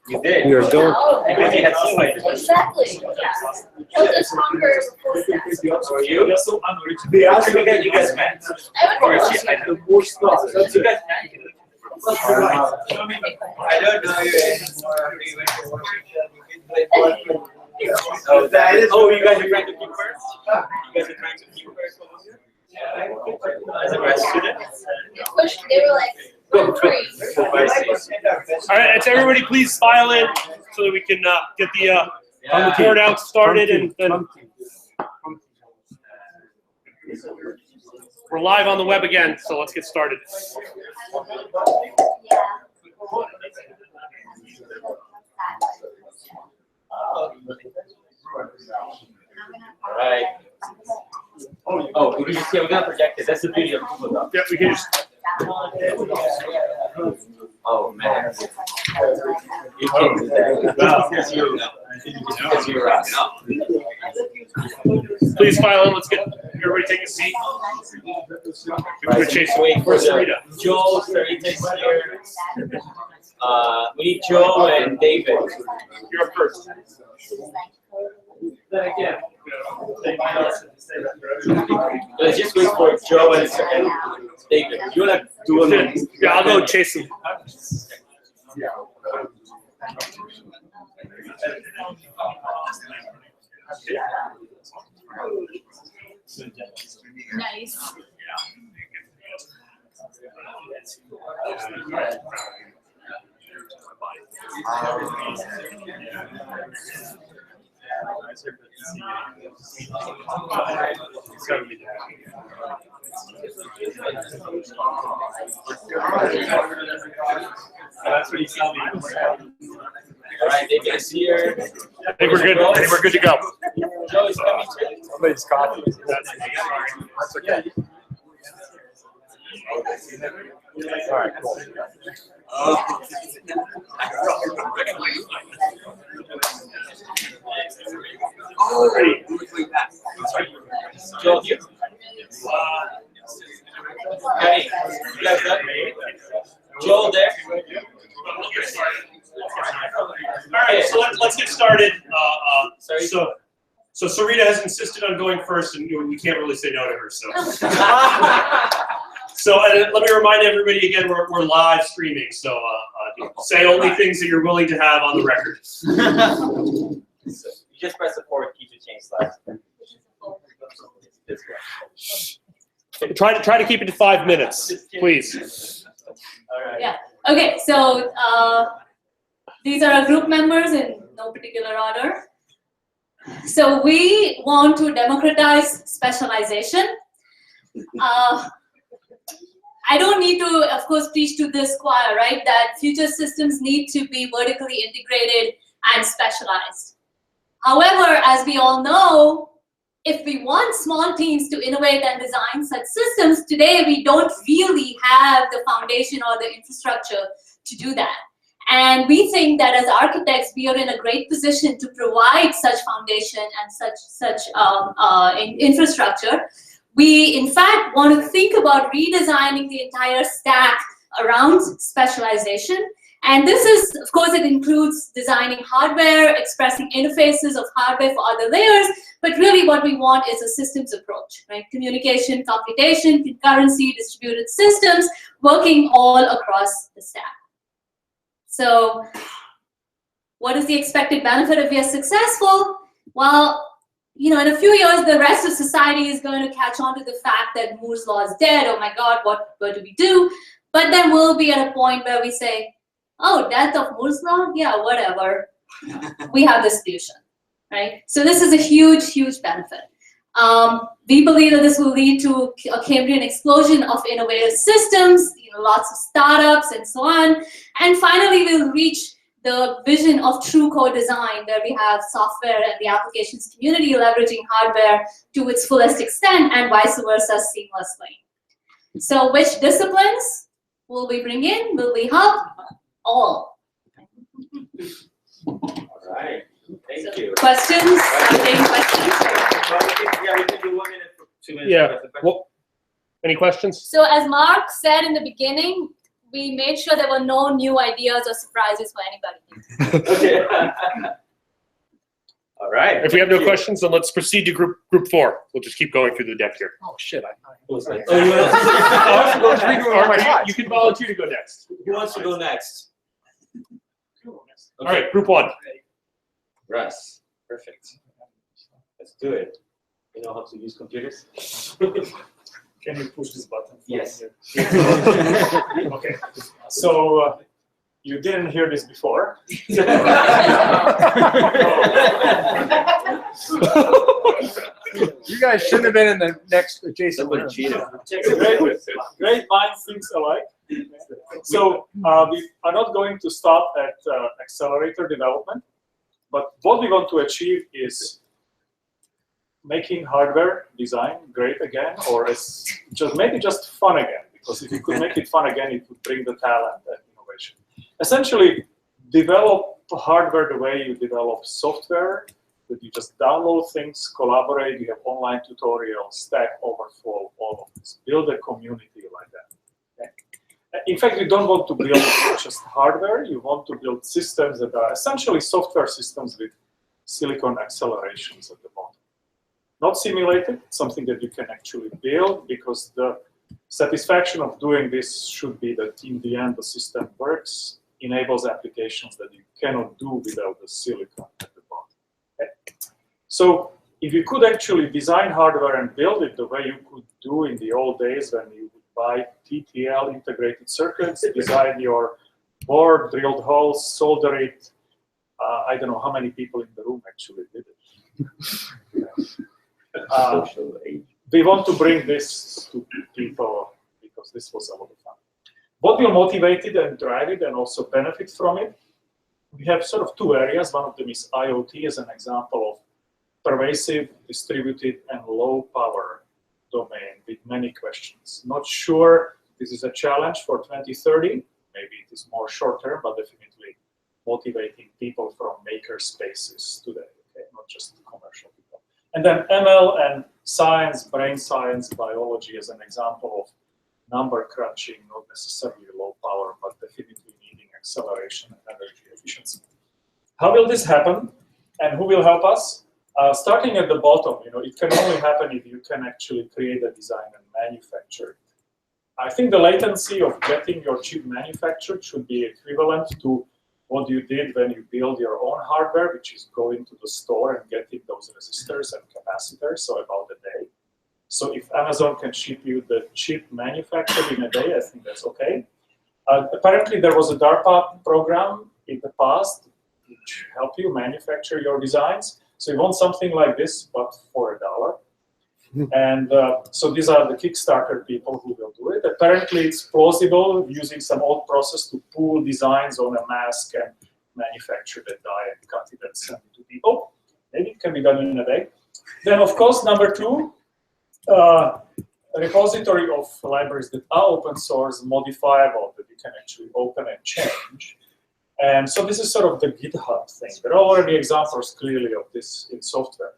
You did. We are done. Exactly. Help us conquer full stack. Or you? You guys met. I would Or she- I don't know. You guys met. I don't know you anymore. Oh, you guys are trying to keep first? You guys are trying to keep first? As a grad student? They were like, three. All right, so everybody please file in so that we can get the turnout started, and then we're live on the web again, so let's get started. All right. Oh, we just, we're gonna project it. That's the beauty of people though. Yeah, we can just. Oh man. You can't do that. Because you're Please file in. Let's get everybody take a seat. We're gonna chase away for Sarita. Joe, Sarita's here. We need Joe and David. You're up first. Let's just wait for Joe and David. You wanna do a minute? Yeah, I'll go chase him. Nice. That's what he's telling me. All right, David is here. I think we're good. I think we're good to go. Joe is coming too. Somebody's coffee. That's okay. All right, cool. Joe here. Hey, you guys done? Joe there. All right, so let's get started. Sorry. So Sarita has insisted on going first, and we can't really say no to her. So let me remind everybody again, we're live streaming. So say only things that you're willing to have on the record. So you just press the forward key to change slides. This way. Try to keep it to 5 minutes, please. All right. Yeah. Okay, so these are our group members in no particular order. So we want to democratize specialization. I don't need to, of course, preach to this choir, right? That future systems need to be vertically integrated and specialized. However, as we all know, if we want small teams to innovate and design such systems, today we don't really have the foundation or the infrastructure to do that. And we think that as architects, we are in a great position to provide such foundation and such infrastructure. We, in fact, want to think about redesigning the entire stack around specialization. And this is, of course, it includes designing hardware, expressing interfaces of hardware for other layers, but really what we want is a systems approach, right? Communication, computation, concurrency, distributed systems, working all across the stack. So what is the expected benefit if we are successful? Well, you know, in a few years, the rest of society is going to catch on to the fact that Moore's law is dead. Oh my God, what do we do? But then we'll be at a point where we say, oh, death of Moore's law? Yeah, whatever. We have the solution, right? So this is a huge, huge benefit. We believe that this will lead to a Cambrian explosion of innovative systems, you know, lots of startups and so on. And finally, we'll reach the vision of true co-design, where we have software and the applications community leveraging hardware to its fullest extent and vice versa seamlessly. So which disciplines will we bring in? Will we help? All. All right. Thank you. Questions? Questions? Yeah, we can do 1 minute for 2 minutes. Yeah. Well, any questions? So as Mark said in the beginning, we made sure there were no new ideas or surprises for anybody. Okay. All right. If we have no questions, then let's proceed to group 4. We'll just keep going through the deck here. Oh, shit. Oh, you You can volunteer to go next. Who wants to go next? All right, group 1. Russ. Perfect. Let's do it. You know how to use computers? Can you push this button? Yes. Okay. So you didn't hear this before. You guys shouldn't have been in the next adjacent room. Great minds think alike. So we are not going to stop at accelerator development, but what we want to achieve is making hardware design great again, or as maybe just fun again. Because if you could make it fun again, it would bring the talent and innovation. Essentially, develop hardware the way you develop software, that you just download things, collaborate, you have online tutorials, Stack Overflow, all of this. Build a community like that. Okay? In fact, you don't want to build just hardware, you want to build systems that are essentially software systems with silicon accelerations at the bottom. Not simulated, something that you can actually build, because the satisfaction of doing this should be that in the end the system works, enables applications that you cannot do without the silicon at the bottom. Okay? So if you could actually design hardware and build it the way you could do in the old days when you would buy TTL integrated circuits, design your board, drilled holes, solder it. I don't know how many people in the room actually did it. We want to bring this to people because this was a lot of fun. What will motivate it and drive it and also benefit from it? We have sort of 2 areas. One of them is IoT as an example of pervasive, distributed, and low power domain with many questions. Not sure this is a challenge for 2030. Maybe it is more short term, but definitely motivating people from maker spaces today, okay? Not just commercial people. And then ML and science, brain science, biology as an example of number crunching, not necessarily low power, but definitely needing acceleration and energy efficiency. How will this happen, and who will help us? Starting at the bottom, it can only happen if you can actually create a design and manufacture it. I think the latency of getting your chip manufactured should be equivalent to what you did when you build your own hardware, which is going to the store and getting those resistors and capacitors, so about a day. So if Amazon can ship you the chip manufactured in a day, I think that's okay. Apparently, there was a DARPA program in the past which helped you manufacture your designs. So you want something like this, but for $1. And so these are the Kickstarter people who will do it. Apparently, it's plausible using some old process to pool designs on a mask and manufacture the die and cut it and send it to people. Maybe it can be done in a day. Then, of course, number 2, a repository of libraries that are open source, modifiable, that you can actually open and change. And so this is sort of the GitHub thing. There are already examples clearly of this in software.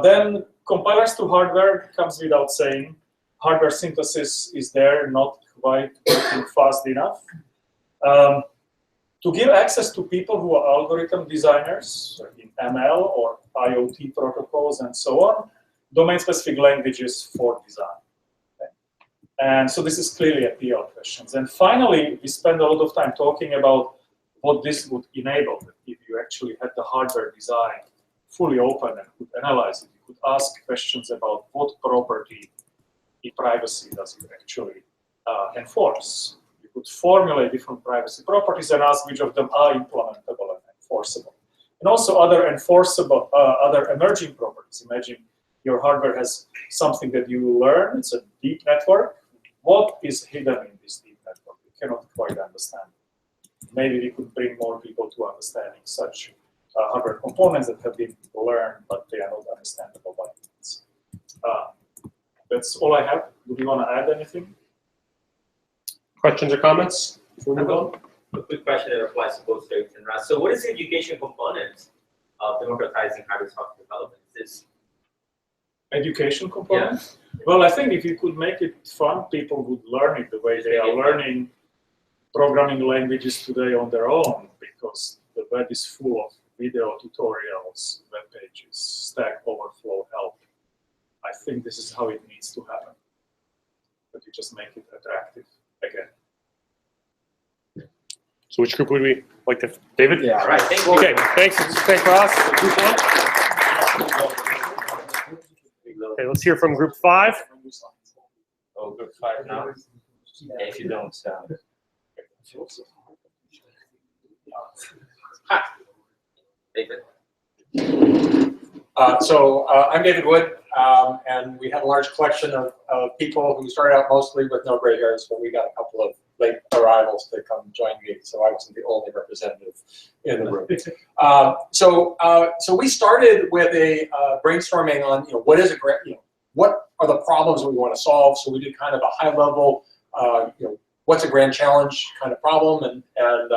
Then compilers to hardware comes without saying. Hardware synthesis is there, not quite working fast enough. To give access to people who are algorithm designers in ML or IoT protocols and so on, domain-specific languages for design. Okay. And so this is clearly a PL questions. And finally, we spend a lot of time talking about what this would enable. If you actually had the hardware design fully open and could analyze it, you could ask questions about what property in privacy does it actually enforce. You could formulate different privacy properties and ask which of them are implementable and enforceable. And also other enforceable, other emerging properties. Imagine your hardware has something that you learn, it's a deep network. What is hidden in this deep network? We cannot quite understand. Maybe we could bring more people to understanding such hardware components that have been learned, but they are not understandable by humans. That's all I have. Do you want to add anything? Questions or comments? A quick question that applies to both David and Russ. So what is the education component of democratizing hardware software development? Is Education component? Yeah. Well, I think if you could make it fun, people would learn it the way they are learning programming languages today on their own, because the web is full of video tutorials, web pages, Stack Overflow help. I think this is how it needs to happen. But you just make it attractive again. So which group would we like to, David? Yeah, right. Thank you. Okay, thanks Ross. Group 1. Okay, let's hear from group 5. Oh, group 5 now. Yeah, if you don't. Hi, David. I'm David Wood, and we have a large collection of people who started out mostly with no gray hairs, but we got a couple of late arrivals to come join me, so I wasn't the only representative in the room. So we started with a brainstorming on what is a what are the problems we want to solve. So we did kind of a high level what's a grand challenge kind of problem, and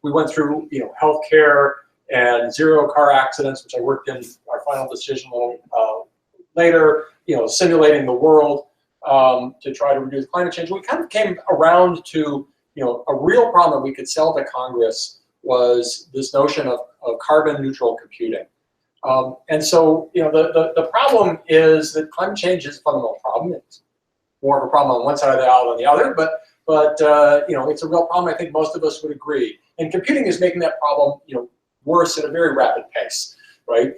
we went through healthcare and zero car accidents, which I worked in our final decision later, simulating the world to try to reduce climate change. We kind of came around to, a real problem that we could sell to Congress was this notion of carbon neutral computing. And so, the problem is that climate change is a fundamental problem. It's more of a problem on one side of the aisle than the other, but it's a real problem. I think most of us would agree. And computing is making that problem, worse at a very rapid pace, right?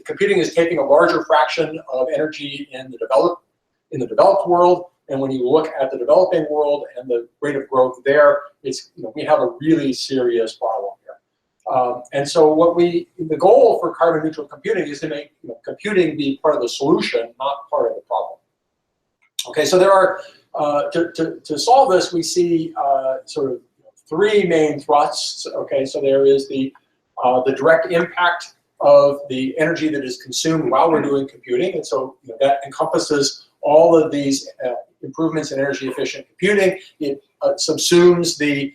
Computing is taking a larger fraction of energy in the developed world, and when you look at the developing world and the rate of growth there, it's we have a really serious problem here. And so the goal for carbon neutral computing is to make computing be part of the solution, not part of the problem. Okay, so there are to solve this, we see sort of three main thrusts. Okay, so there is the direct impact of the energy that is consumed while we're doing computing, and so that encompasses all of these improvements in energy efficient computing. It subsumes the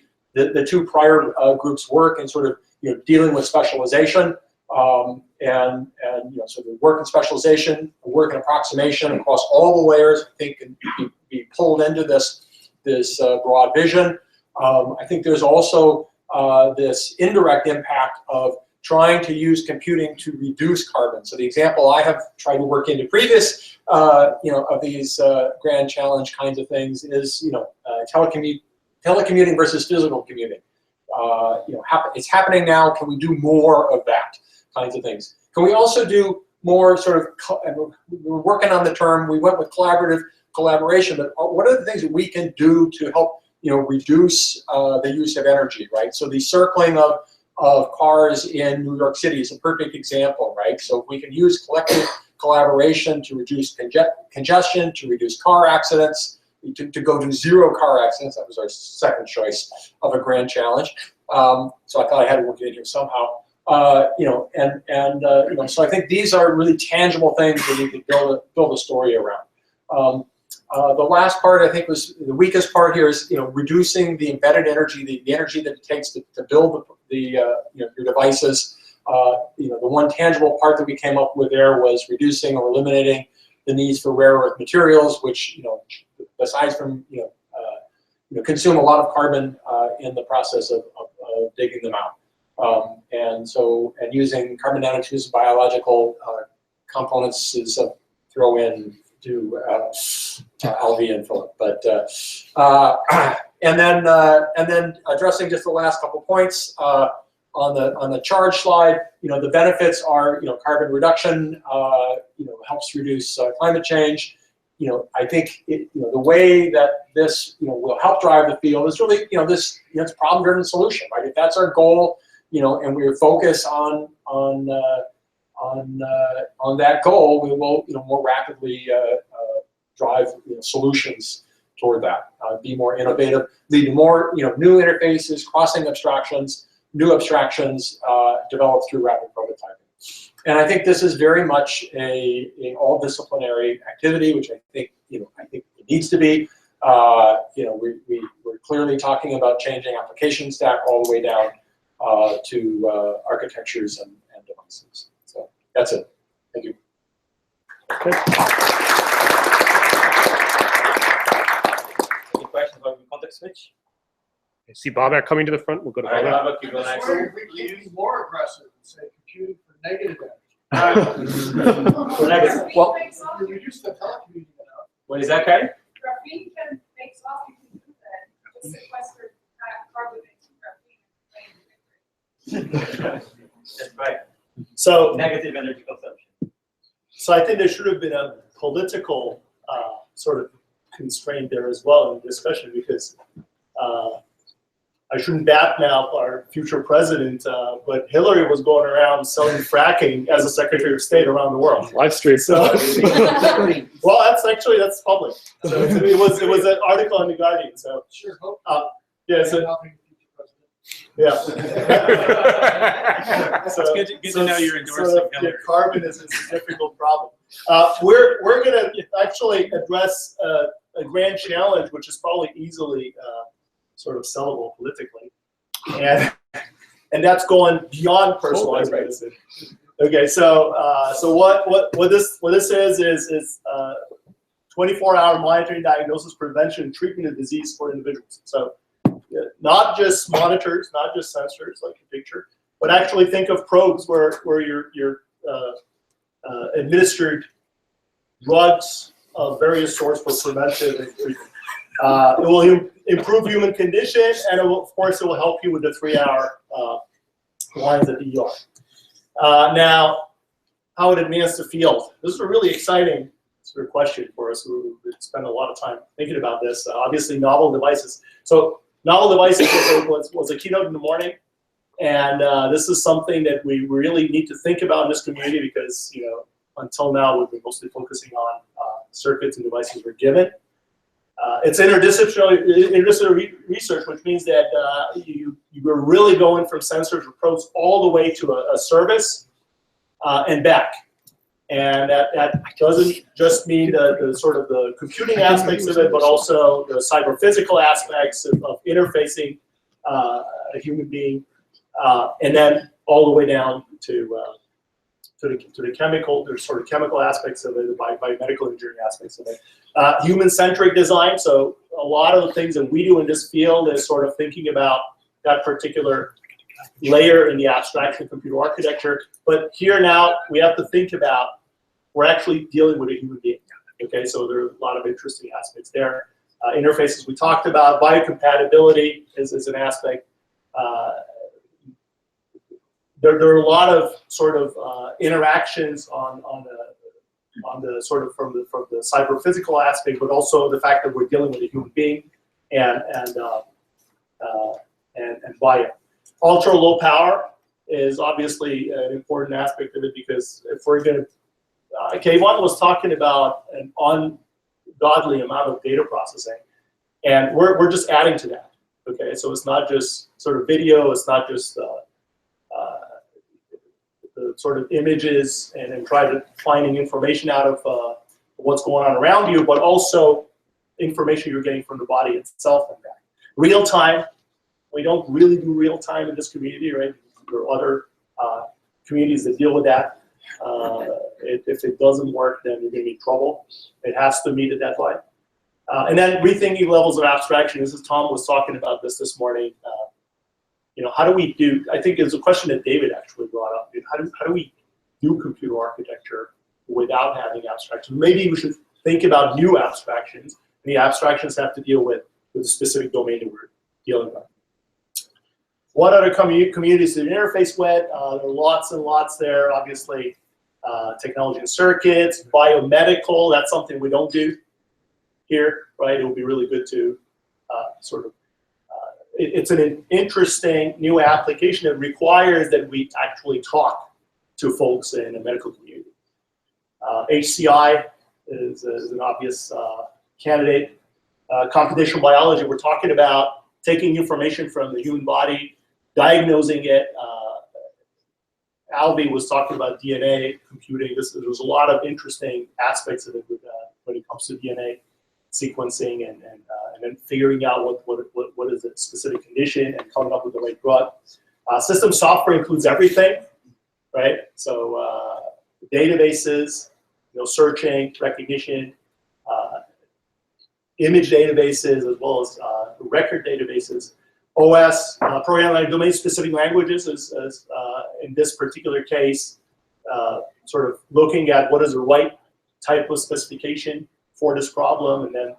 two prior groups' work and sort of dealing with specialization and so the work in specialization, work in approximation across all the layers, I think, can be pulled into this broad vision. I think there's also this indirect impact of trying to use computing to reduce carbon. So the example I have tried to work into previous, of these grand challenge kinds of things is, telecommuting versus physical commuting. It's happening now. Can we do more of that kinds of things? Can we also do more sort of? We're working on the term. We went with collaborative collaboration, but what are the things that we can do to help reduce the use of energy, right? So the circling of cars in New York City is a perfect example, right? So if we can use collective collaboration to reduce congestion, to reduce car accidents, to go to zero car accidents, that was our second choice of a grand challenge. So I thought I had to work it in here somehow. So I think these are really tangible things that we could build a story around. The last part, I think, was the weakest part here is reducing the embedded energy, the energy that it takes to build your devices. The one tangible part that we came up with there was reducing or eliminating the needs for rare earth materials, which besides from consume a lot of carbon in the process of digging them out. And using carbon nanotubes, biological components is a throw in to LV and Philip, but and then addressing just the last couple points on the charge slide. The benefits are carbon reduction, helps reduce climate change. I think the way that this will help drive the field is really it's problem-driven solution, right? If that's our goal, and we're focused on that goal, we will more rapidly drive solutions toward that. Be more innovative, lead to more new interfaces, crossing abstractions, new abstractions developed through rapid prototyping. And I think this is very much a all-disciplinary activity, which I think it needs to be. We're clearly talking about changing application stack all the way down to architectures and devices. So that's it. Thank you. Okay. Any questions about the context switch? I see Babak coming to the front. We'll go to All right, Babak. Babak, you go next. We can use more aggressive and say computing for negative energy. For negative. Well, We reduce the telecommuting enough. what is that, Patty? Graphene can make soft, you can do that. Just sequester carbon into graphene. That's right. So, Negative energy consumption. so I think there should have been a political sort of constraint there as well in the discussion, because I shouldn't badmouth our future president, but Hillary was going around selling fracking as a Secretary of State around the world. Live stream. So, well, that's public. So it was an article in the Guardian. So Sure hope. yeah, so Helping the future president. yeah. So, It's good to know you're endorsing so, yeah, Hillary. carbon is a difficult problem. We're going to actually address a grand challenge, which is probably easily sort of sellable politically, and that's going beyond personalized medicine. Okay, so what this is 24-hour monitoring, diagnosis, prevention, and treatment of disease for individuals. So not just monitors, not just sensors like your picture, but actually think of probes where you're administered drugs of various sorts for prevention and treatment. It will improve human condition, and of course it will help you with the 3-hour lines at the ER. Now, how it advanced the field. This is a really exciting sort of question for us. We spent a lot of time thinking about this. Obviously, novel devices. So, novel devices was a keynote in the morning, and this is something that we really need to think about in this community, because until now we've been mostly focusing on circuits and devices we're given. It's interdisciplinary research, which means that you're really going from sensors or probes all the way to a service and back. And that doesn't just mean the sort of the computing aspects of it, but also the cyber-physical aspects of interfacing a human being, and then all the way down to the chemical, there's sort of chemical aspects of it, the biomedical engineering aspects of it. Human-centric design, so a lot of the things that we do in this field is sort of thinking about that particular layer in the abstraction computer architecture. But here now, we have to think about, we're actually dealing with a human being. Okay, so there are a lot of interesting aspects there. Interfaces we talked about, biocompatibility is an aspect. There are a lot of sort of interactions on the sort of from the cyber physical aspect, but also the fact that we're dealing with a human being and bio. Ultra low power is obviously an important aspect of it, because if we're going to, Kayvon was talking about an ungodly amount of data processing, and we're just adding to that. Okay, so it's not just sort of video, it's not just the sort of images and try to finding information out of what's going on around you, but also information you're getting from the body itself and back. Real time, we don't really do real time in this community, right? There are other communities that deal with that. If it doesn't work, then you're going to be in trouble. It has to meet a deadline. And then rethinking levels of abstraction. This is Tom was talking about this morning. How do we do? I think it's a question that David actually brought up. How do we do computer architecture without having abstractions? Maybe we should think about new abstractions. And the abstractions have to deal with the specific domain that we're dealing with. What other communities do interface with? There are lots and lots there. Obviously, technology and circuits, biomedical. That's something we don't do here, right? It would be really good to sort of. It's an interesting new application that requires that we actually talk to folks in the medical community. HCI is an obvious candidate. Computational biology, we're talking about taking information from the human body, diagnosing it. Alvi was talking about DNA computing. There's a lot of interesting aspects of it when it comes to DNA sequencing and then figuring out what is the specific condition and coming up with the right drug. System software includes everything, right? So databases, searching, recognition, image databases, as well as record databases. OS, programming like domain-specific languages is in this particular case, sort of looking at what is the right type of specification for this problem, and then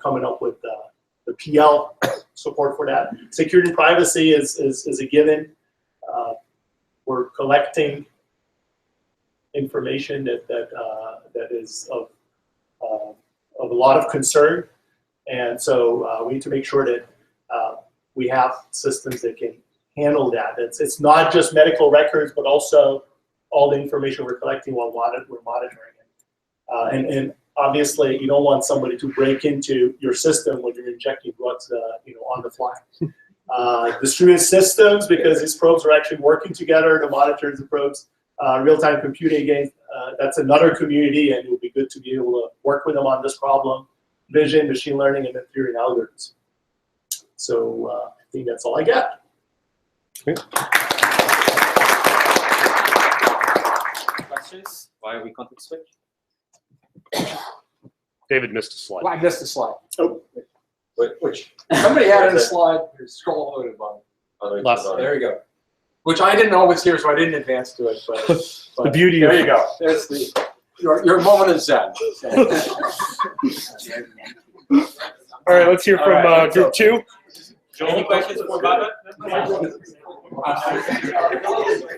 coming up with the PL support for that. Security and privacy is a given. We're collecting information that is of a lot of concern, and so we need to make sure that we have systems that can handle that. It's not just medical records, but also all the information we're collecting while we're monitoring it. And obviously, you don't want somebody to break into your system when you're injecting drugs, on the fly. Distributed systems, because these probes are actually working together to monitor the probes. Real-time computing, again, that's another community, and it would be good to be able to work with them on this problem. Vision, machine learning, and then theory and algorithms. So I think that's all I got. Questions? Why are we context switch? David missed a slide. Well, I missed a slide. Oh. Which somebody had a slide. Scroll over to the bottom. Last. There you go. Which I didn't always hear, so I didn't advance to it. But The beauty there of you go. There's your moment of zen. All right, let's hear from All right, group 2. Any questions for Baba?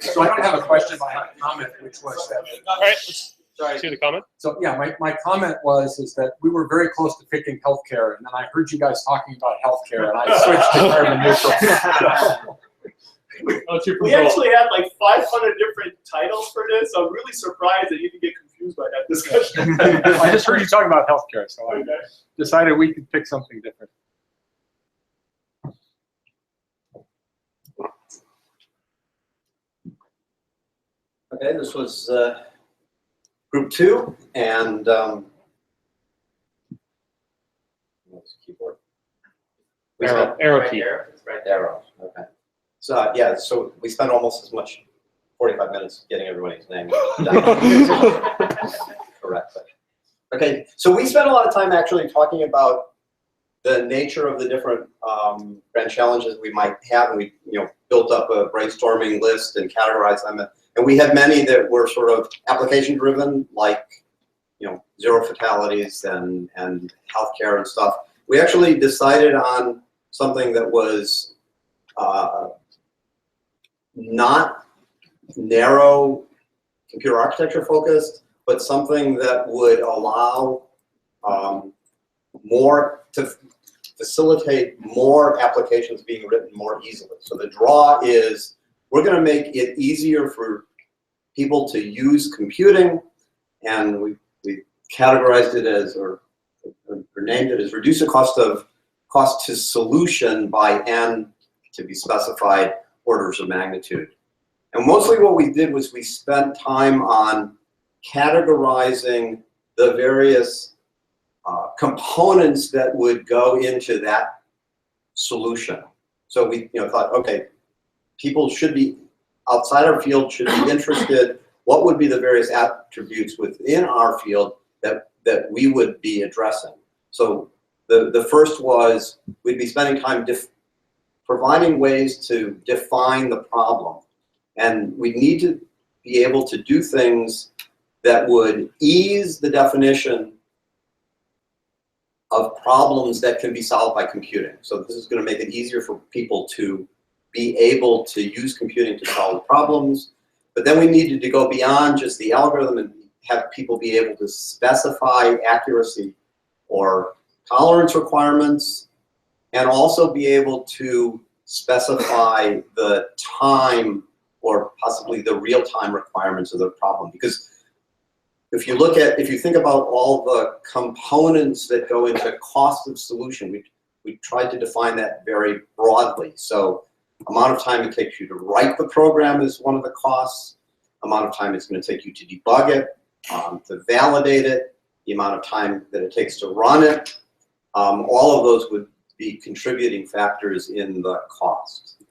So I don't have a question, but I have a comment, which was that. All right, let's see the comment. So yeah, my comment is that we were very close to picking healthcare, and then I heard you guys talking about healthcare, and I switched to carbon neutral. We actually had like 500 different titles for this. So I'm really surprised that you didn't get confused by that discussion. I just heard you talking about healthcare, so I decided we could pick something different. Okay, this was group 2, and keyboard. Arrow key. Arrow. Okay. So yeah, so we spent almost as much, 45 minutes, getting everybody's name down. Correct. Okay, so we spent a lot of time actually talking about the nature of the different grand challenges we might have, and we built up a brainstorming list and categorized them. And we had many that were sort of application driven, like zero fatalities and healthcare and stuff. We actually decided on something that was not narrow computer architecture focused, but something that would allow more to facilitate more applications being written more easily. So the draw is we're going to make it easier for people to use computing, and we categorized it as, or named it as, reduce the cost to solution by n to be specified orders of magnitude. And mostly what we did was we spent time on categorizing the various components that would go into that solution. So we thought, okay, people should be, outside our field, should be interested, what would be the various attributes within our field that we would be addressing. So the first was, we'd be spending time providing ways to define the problem. And we need to be able to do things that would ease the definition of problems that can be solved by computing. So this is going to make it easier for people to be able to use computing to solve problems. But then we needed to go beyond just the algorithm and have people be able to specify accuracy or tolerance requirements, and also be able to specify the time or possibly the real-time requirements of the problem. Because if you think about all the components that go into cost of solution, we tried to define that very broadly. So amount of time it takes you to write the program is one of the costs, amount of time it's going to take you to debug it, to validate it, the amount of time that it takes to run it. All of those would be contributing factors in the cost.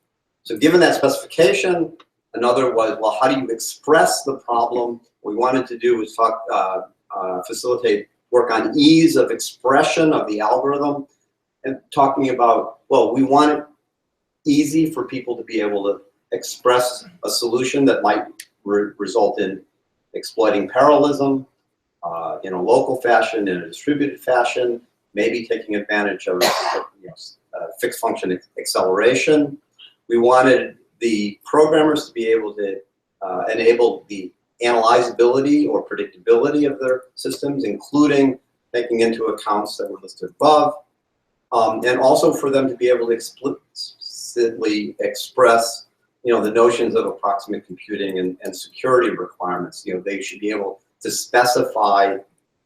So given that specification, another was, well, how do you express the problem? What we wanted to do was facilitate work on ease of expression of the algorithm, and talking about, well, we want easy for people to be able to express a solution that might result in exploiting parallelism in a local fashion, in a distributed fashion, maybe taking advantage of fixed function acceleration. We wanted the programmers to be able to enable the analyzability or predictability of their systems, including taking into accounts that were listed above, and also for them to be able to explicitly express, the notions of approximate computing and security requirements. They should be able to specify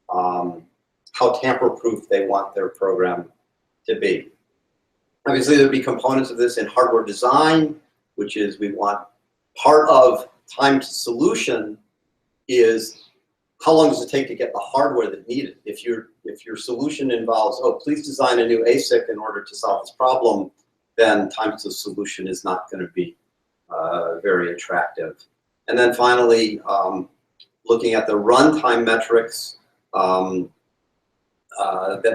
how tamper-proof they want their program to be. Obviously, there'll be components of this in hardware design, which is we want part of time to solution is how long does it take to get the hardware that's needed. If your solution involves, oh, please design a new ASIC in order to solve this problem, then time to solution is not going to be very attractive. And then finally, looking at the runtime metrics that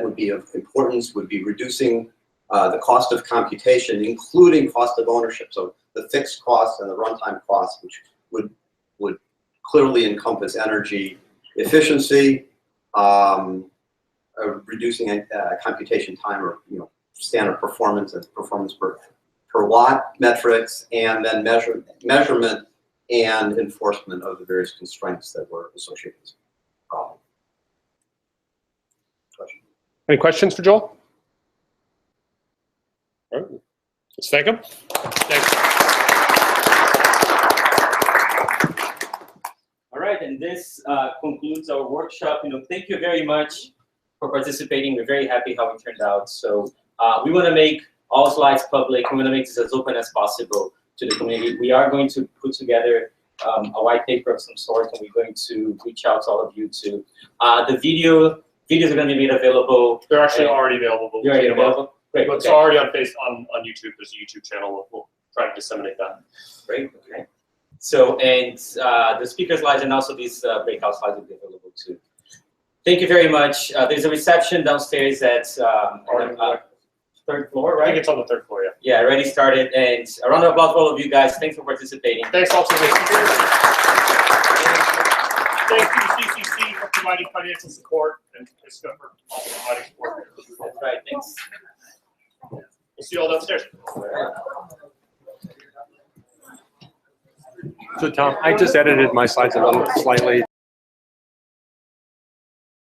would be of importance would be reducing the cost of computation, including cost of ownership. So the fixed costs and the runtime costs, which would clearly encompass energy efficiency, reducing computation time, or standard performance and performance per watt metrics, and then measurement and enforcement of the various constraints that were associated with this problem. Any questions for Joel? All right. Let's thank him. Thanks. All right, and this concludes our workshop. Thank you very much for participating. We're very happy how it turned out. So we want to make all slides public. We want to make this as open as possible to the community. We are going to put together a white paper of some sort, and we're going to reach out to all of you too. The videos are going to be made available. They're actually already available. They're already available. Great. It's already on YouTube. There's a YouTube channel. We'll try to disseminate that. Great. Okay. So, and the speaker slides and also these breakout slides will be available too. Thank you very much. There's a reception downstairs at third floor, right? I think it's on the third floor, yeah. Yeah, already started. And a round of applause for all of you guys. Thanks for participating. Thanks also to thanks to the CCC for providing financial support, and ISCA for also providing support. That's right. Thanks. We'll see you all downstairs. So Tom, I just edited my slides a little slightly